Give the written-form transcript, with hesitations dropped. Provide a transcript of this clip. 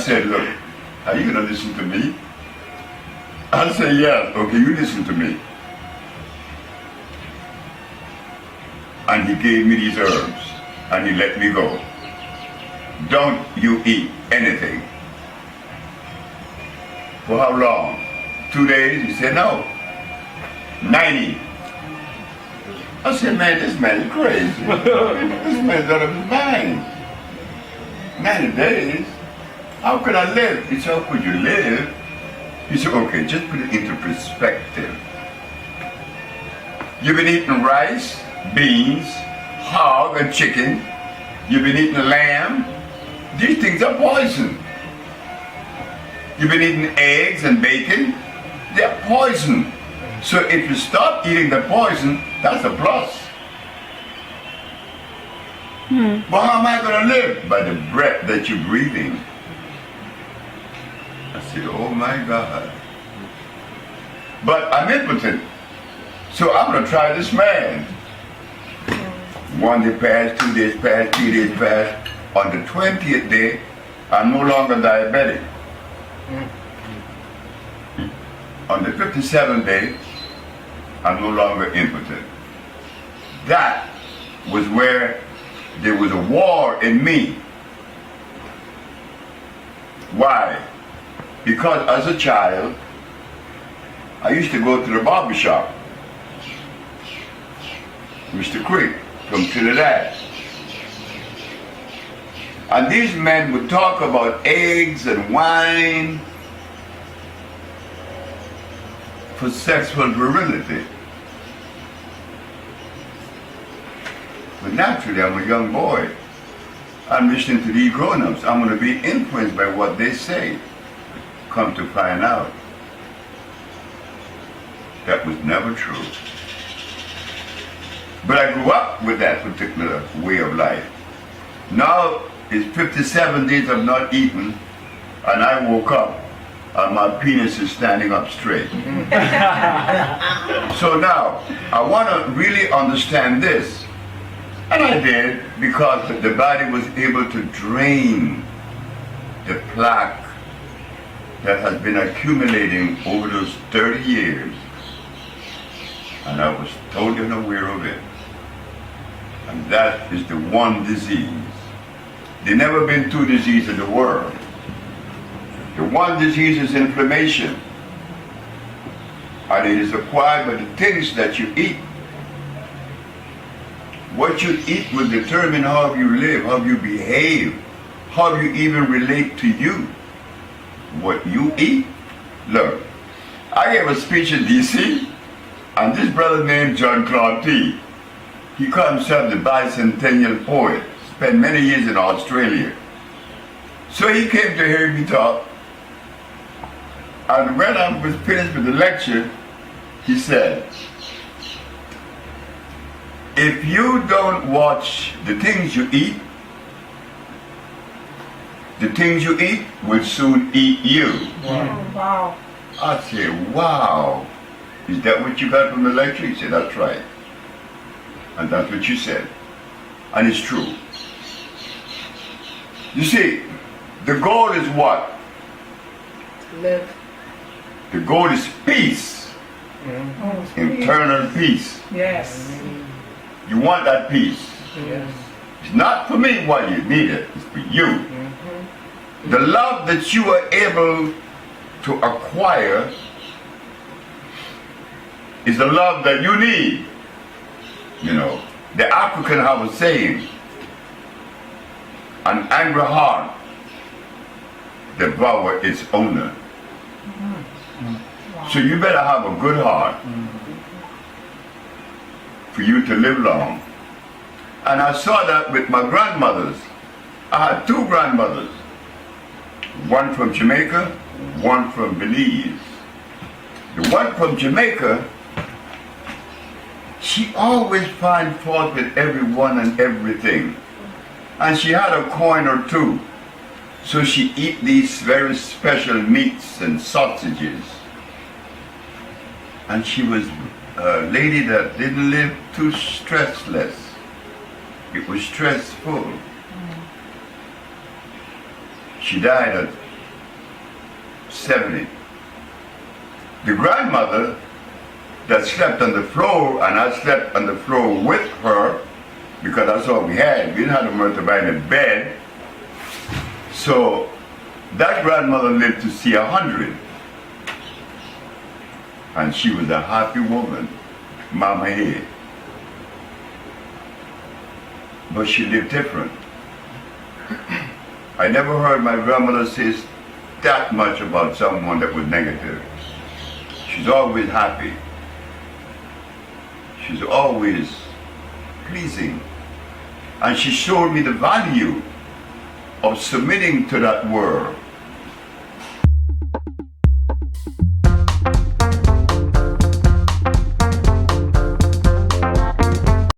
said, look, are you going to listen to me? I said, yes. Okay, you listen to me. And he gave me these herbs, and he let me go. Don't you eat anything. For how long? 2 days? He said, no. 90. I said, man, this man is crazy. This man's out of his mind. 90 days? How could I live? He said, how could you live? He said, okay, just put it into perspective. You've been eating rice, beans, hog, and chicken. You've been eating lamb. These things are poison. You've been eating eggs and bacon. They're poison. So if you stop eating the poison, that's a plus. But how am I going to live? By the breath that you're breathing. I said, oh my God. But I'm impotent. So I'm going to try this man. 1 day passed, 2 days passed, 3 days passed. On the 20th day, I'm no longer diabetic. On the 57th day, I'm no longer impotent. That was where there was a war in me. Why? Because as a child, I used to go to the barber shop. Mr. Quick from Trinidad. And these men would talk about eggs and wine for sexual virility. But naturally, I'm a young boy. I'm listening to these grown-ups. I'm going to be influenced by what they say. Come to find out, that was never true. But I grew up with that particular way of life. Now it's 57 days I've not eaten, and I woke up and my penis is standing up straight. So now, I want to really understand this. And I did, because the body was able to drain the plaque that has been accumulating over those 30 years. And I was totally unaware of it. And that is the one disease. There never been two diseases in the world. The one disease is inflammation. And it is acquired by the things that you eat. What you eat will determine how you live, how you behave, how you even relate to you. What you eat. Look, I gave a speech in D.C., and this brother named John Claude T. He called himself the bicentennial poet, spent many years in Australia. So he came to hear me talk, and when I was finished with the lecture, he said, if you don't watch the things you eat, the things you eat will soon eat you. Wow. Wow. I said, wow. Is that what you got from the lecture? He said, that's right. And that's what you said. And it's true. You see, the goal is what? Live. The goal is peace. Internal peace. Yes. You want that peace. Yes. It's not for me what you need it, it's for you. The love that you are able to acquire is the love that you need. You know, the African have a saying, an angry heart devour its owner. So you better have a good heart for you to live long. And I saw that with my grandmothers. I had two grandmothers, one from Jamaica, one from Belize. The one from Jamaica, she always found fault with everyone and everything. And she had a coin or two. So she eat these very special meats and sausages. And she was a lady that didn't live too stressless. It was stressful. She died at 70. The grandmother that slept on the floor, and I slept on the floor with her, because that's all we had. We didn't have a mertaba in a bed. So that grandmother lived to see 100. And she was a happy woman, Mama here. But she lived different. I never heard my grandmother say that much about someone that was negative. She's always happy. She's always pleasing. And she showed me the value of submitting to that word.